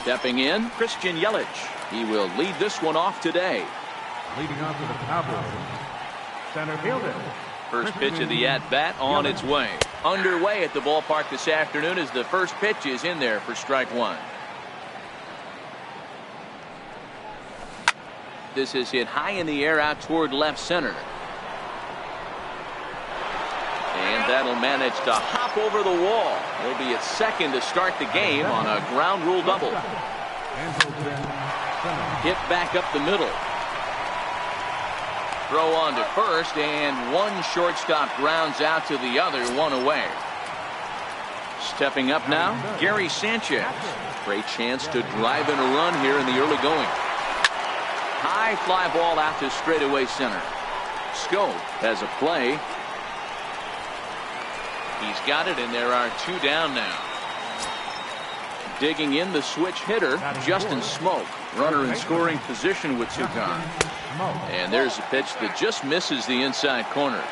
Stepping in, Christian Yelich. He will lead this one off today. Leading off for the Cowboys, center fielder. First pitch of the at-bat on its way. Underway at the ballpark this afternoon as the first pitch is in there for strike one. This is hit high in the air out toward left center. And that'll manage to hop over the wall. He'll be at second to start the game on a ground rule double. Hit back up the middle. Throw on to first, and one shortstop grounds out to the other, one away. Stepping up now, Gary Sanchez. Great chance to drive in a run here in the early going. High fly ball out to straightaway center. Scope has a play. He's got it, and there are two down now. Digging in the switch hitter, Justin Smoke. Runner in scoring position with two gone. And there's a pitch that just misses the inside corner.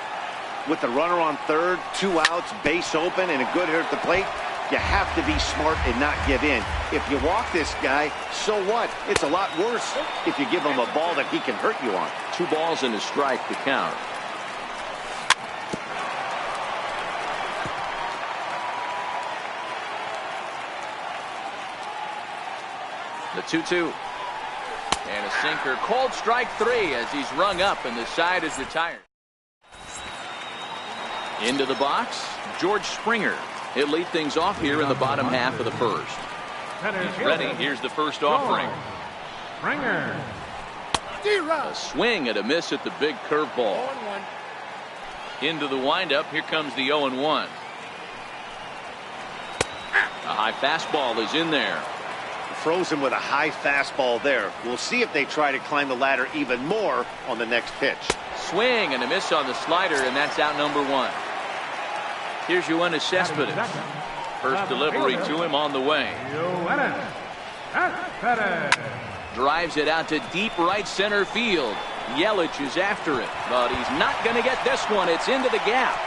With the runner on third, 2 outs, base open, and a good hitter at the plate, you have to be smart and not give in. If you walk this guy, so what? It's a lot worse if you give him a ball that he can hurt you on. 2 balls and a strike to count. The 2-2. And a sinker. Called strike 3 as he's rung up and the side is retired. Into the box, George Springer. He'll lead things off here in the bottom half of the first. He's ready. Here's the first offering. Springer. A swing and a miss at the big curveball. Into the windup. Here comes the 0-1. A high fastball is in there. Frozen with a high fastball there. We'll see if they try to climb the ladder even more on the next pitch. Swing and a miss on the slider, and that's out number 1. Here's Yoenis Cespedes. First delivery to him on the way. Drives it out to deep right center field. Yelich is after it, but he's not going to get this one. It's into the gap.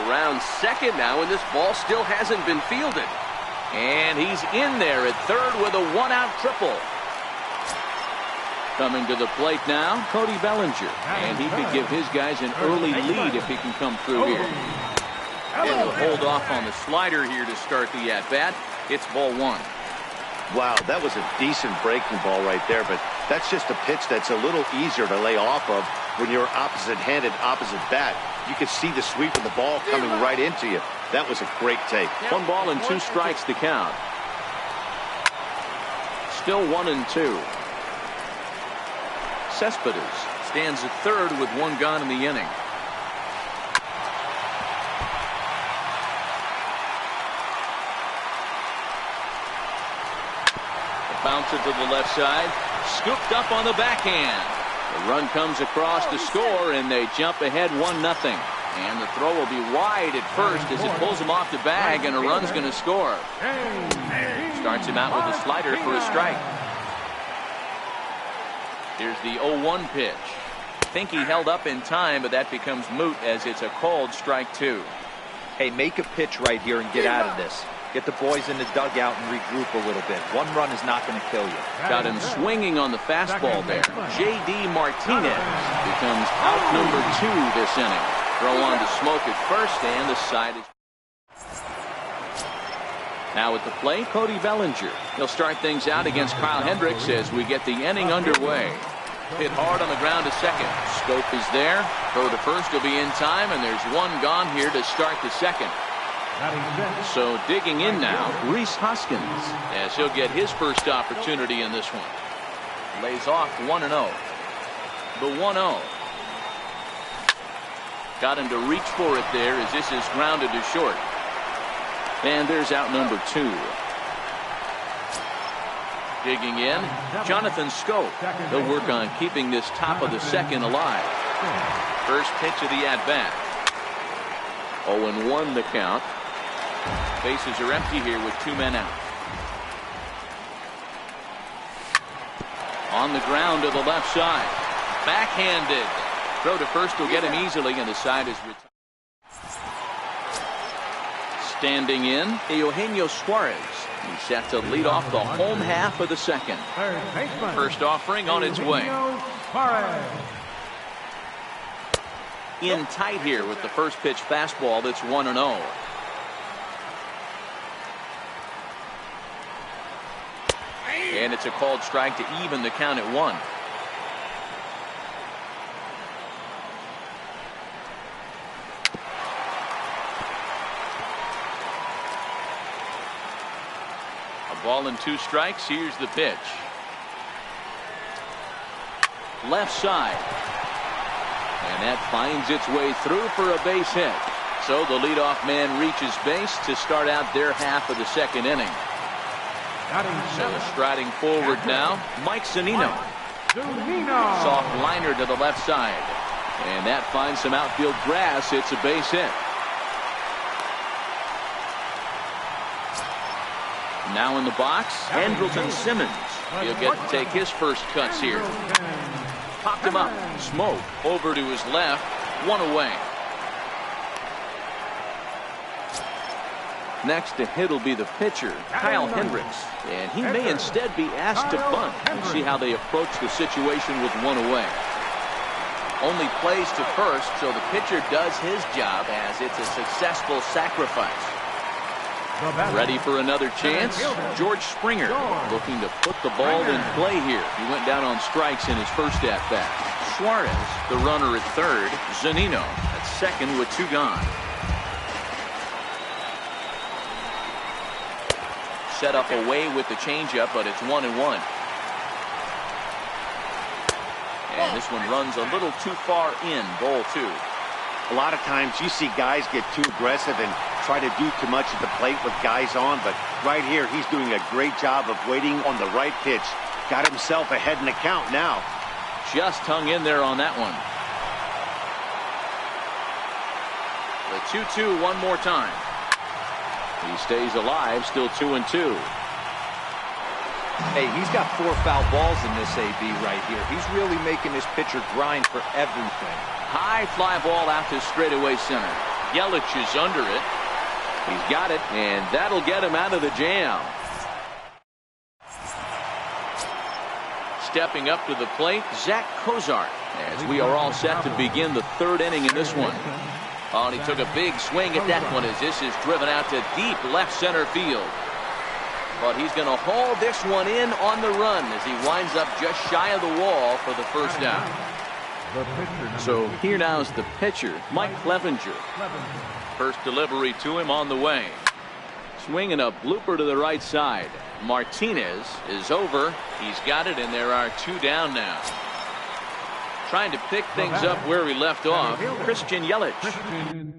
Around second now, and this ball still hasn't been fielded. And he's in there at third with a 1-out triple. Coming to the plate now, Cody Bellinger. And he could give his guys an early lead if he can come through here. And he'll hold off on the slider here to start the at-bat. It's ball 1. Wow, that was a decent breaking ball right there, but that's just a pitch that's a little easier to lay off of when you're opposite-handed, opposite bat. You can see the sweep of the ball coming right into you. That was a great take. 1 ball and 2 strikes to count. Still 1-2. Cespedes stands at third with 1 gone in the inning. Bounce it to the left side. Scooped up on the backhand. The run comes across to score, and they jump ahead 1-0. And the throw will be wide at first as it pulls him off the bag, and a run's going to score. Starts him out with a slider for a strike. Here's the 0-1 pitch. Think he held up in time, but that becomes moot as it's a called strike 2. Hey, make a pitch right here and get out of this. Get the boys in the dugout and regroup a little bit. 1 run is not going to kill you. Got him swinging on the fastball there. J.D. Martinez becomes out number 2 this inning. Throw on to Smoke at first, and the side is. Now at the plate, Cody Bellinger. He'll start things out against Kyle Hendricks as we get the inning underway. Hit hard on the ground to second. Scope is there. Throw to first will be in time, and there's 1 gone here to start the second. So digging in now, Rhys Hoskins, as he'll get his first opportunity in this one. Lays off 1-0. The 1-0. Got him to reach for it there as this is grounded to short. And there's out number 2. Digging in, Jonathan Scope. He'll work on keeping this top of the second alive. First pitch of the at-bat. 0-1 the count. Bases are empty here with 2 men out. On the ground to the left side. Backhanded. Throw to first will get him easily, and the side is retired. Standing in, Eugenio Suarez. He's set to lead off the home half of the second. First offering on its way. In tight here with the first pitch fastball that's 1-0. And it's a called strike to even the count at 1. A ball and 2 strikes. Here's the pitch. Left side. And that finds its way through for a base hit. So the leadoff man reaches base to start out their half of the second inning. So striding forward now, Mike Zunino. Soft liner to the left side. And that finds some outfield grass. It's a base hit. Now in the box, Andrelton Simmons. He'll get to take his first cuts here. Popped him up. Smoke over to his left. 1 away. Next to hit will be the pitcher, Kyle Hendricks. And he may instead be asked to bunt. We'll see how they approach the situation with 1 away. Only plays to first, so the pitcher does his job as it's a successful sacrifice. Ready for another chance? George Springer looking to put the ball in play here. He went down on strikes in his first at-bat. Suarez, the runner at third. Zunino at second with 2 gone. Set up away with the changeup, but it's 1-1. And this one runs a little too far in, ball 2. A lot of times you see guys get too aggressive and try to do too much at the plate with guys on, but right here he's doing a great job of waiting on the right pitch. Got himself ahead in the count now. Just hung in there on that one. The 2-2 one more time. He stays alive, still 2-2. Hey, he's got 4 foul balls in this AB right here. He's really making this pitcher grind for everything. High fly ball out to straightaway center. Yelich is under it. He's got it, and that'll get him out of the jam. Stepping up to the plate, Zach Cozart, as we are all set to begin the 3rd inning in this one. Oh, and he took a big swing at that one as this is driven out to deep left center field. But he's going to haul this one in on the run as he winds up just shy of the wall for the first out. So here now is the pitcher, Mike Clevenger. First delivery to him on the way. Swinging a blooper to the right side. Martinez is over. He's got it, and there are 2 down now. Trying to pick things up where we left off, Christian Yelich.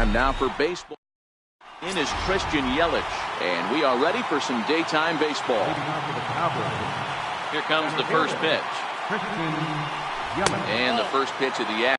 Time now for baseball. In is Christian Yelich, and we are ready for some daytime baseball. Here comes the first pitch. And the first pitch of the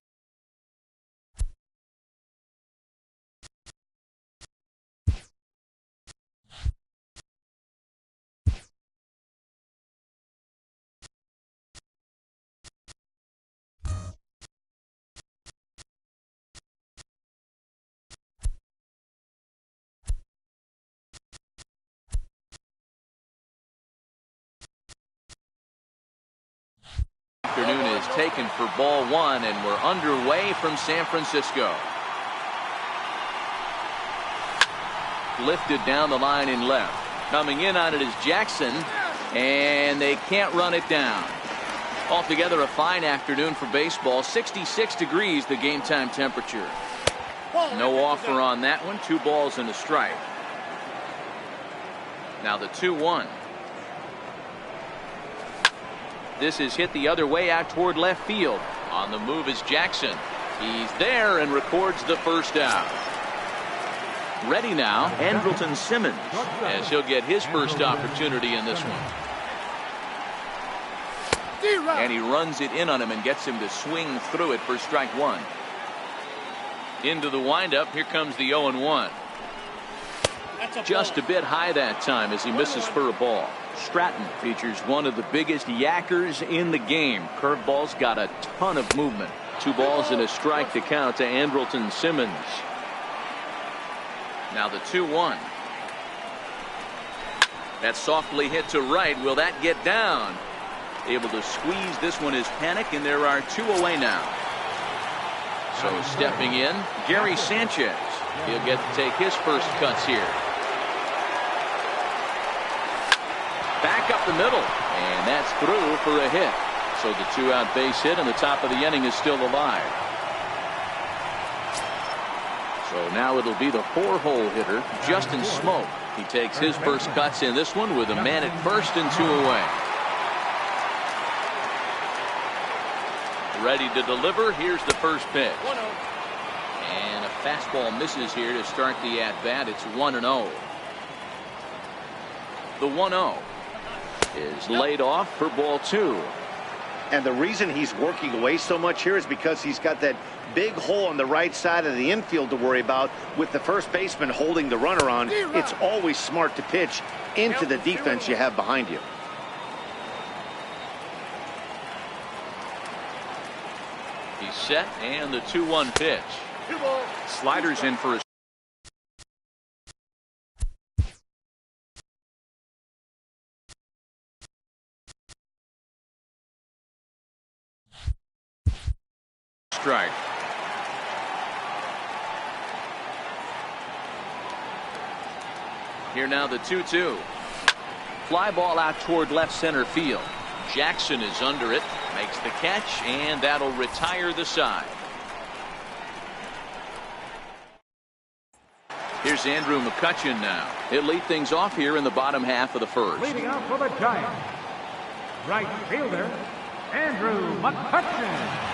afternoon is taken for ball one, and we're underway from San Francisco. Lifted down the line in left. Coming in on it is Jackson, and they can't run it down. Altogether a fine afternoon for baseball. 66 degrees the game time temperature. No offer on that one. 2 balls and a strike. Now the 2-1. This is hit the other way out toward left field. On the move is Jackson. He's there and records the first out. Ready now, Andrelton as he'll get his first opportunity in this one. And he runs it in on him and gets him to swing through it for strike one. Into the windup. Here comes the 0-1. Just a bit high that time as he misses for a ball. Stratton features one of the biggest yackers in the game. Curveball's got a ton of movement. 2 balls and a strike to count to Andrelton Simmons. Now the 2-1. That's softly hit to right. Will that get down? Able to squeeze this one is Panic, and there are 2 away now. So stepping in, Gary Sanchez. He'll get to take his first cuts here. Back up the middle, and that's through for a hit. So the 2-out base hit, and the top of the inning is still alive. So now it'll be the 4-hole hitter, Justin Smoak. He takes his first cuts in this one with a man at first and 2 away. Ready to deliver. Here's the first pitch. And a fastball misses here to start the at-bat. It's 1-0. The 1-0 is laid off for ball 2. And the reason he's working away so much here is because he's got that big hole on the right side of the infield to worry about with the first baseman holding the runner on. It's always smart to pitch into the defense you have behind you. He's set, and the 2-1 pitch. Sliders in for a strike. Here now the 2-2. Fly ball out toward left center field. Jackson is under it, makes the catch, and that'll retire the side. Here's Andrew McCutchen now. He'll lead things off here in the bottom half of the first. Leading off for the Giants, right fielder, Andrew McCutchen.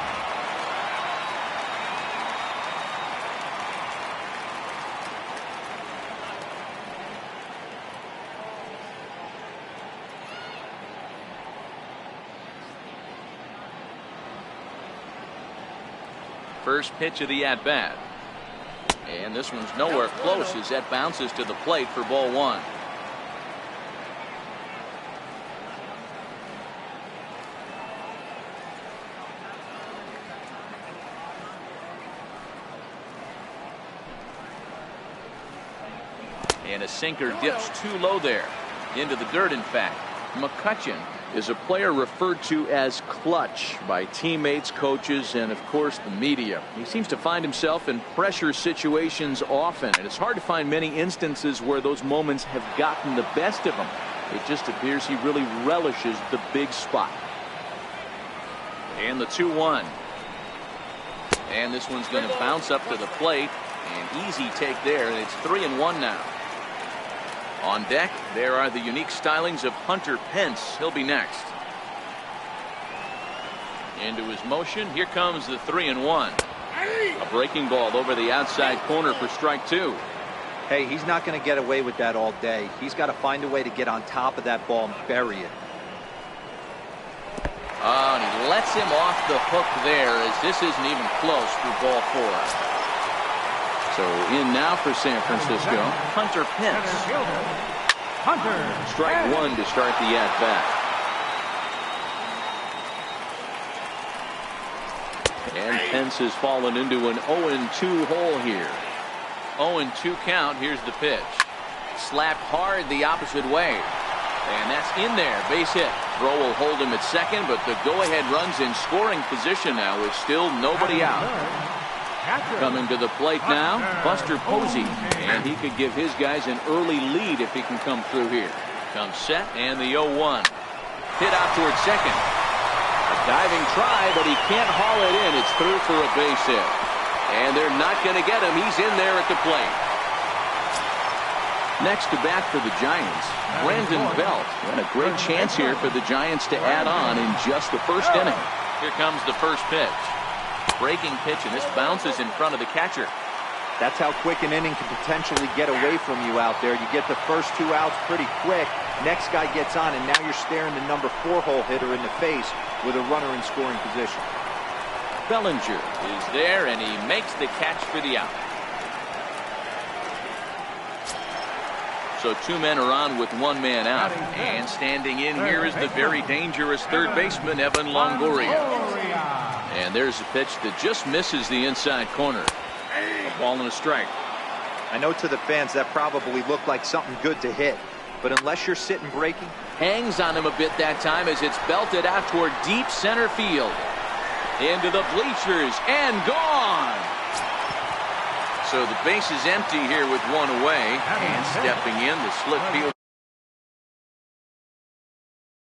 First pitch of the at-bat. And this one's nowhere close as that bounces to the plate for ball 1. And a sinker dips too low there. Into the dirt, in fact. McCutchen is a player referred to as clutch by teammates, coaches, and of course the media. He seems to find himself in pressure situations often, and it's hard to find many instances where those moments have gotten the best of him. It just appears he really relishes the big spot. And the 2-1. And this one's going to bounce up to the plate. An easy take there, and it's 3-1 now. On deck, there are the unique stylings of Hunter Pence. He'll be next. Into his motion. Here comes the 3-1. A breaking ball over the outside corner for strike 2. Hey, he's not going to get away with that all day. He's got to find a way to get on top of that ball and bury it. And he lets him off the hook there, as this isn't even close for ball 4. So in now for San Francisco, Hunter Pence. Hunter. Strike 1 to start the at-bat. And Pence has fallen into an 0-2 hole here. 0-2 count. Here's the pitch. Slapped hard the opposite way. And that's in there. Base hit. Throw will hold him at second, but the go-ahead run's in scoring position now with still nobody out. Coming to the plate now, Buster Posey. And he could give his guys an early lead if he can come through here. Comes set and the 0-1. Hit out towards second. A diving try, but he can't haul it in. It's through for a base hit. And they're not going to get him. He's in there at the plate. Next to bat for the Giants, Brandon Belt. And a great chance here for the Giants to add on in just the first inning. Here comes the first pitch. Breaking pitch, and this bounces in front of the catcher. That's how quick an inning can potentially get away from you out there. You get the first 2 outs pretty quick. Next guy gets on, and now you're staring the number 4 hole hitter in the face with a runner in scoring position. Bellinger is there, and he makes the catch for the out. So 2 men are on with 1 man out. And standing in here is the very dangerous third baseman, Evan Longoria. And there's a pitch that just misses the inside corner. A ball and a strike. I know to the fans that probably looked like something good to hit. But unless you're sitting breaking. Hangs on him a bit that time as it's belted out toward deep center field. Into the bleachers and gone. So the base is empty here with 1 away. And stepping in, the slip field.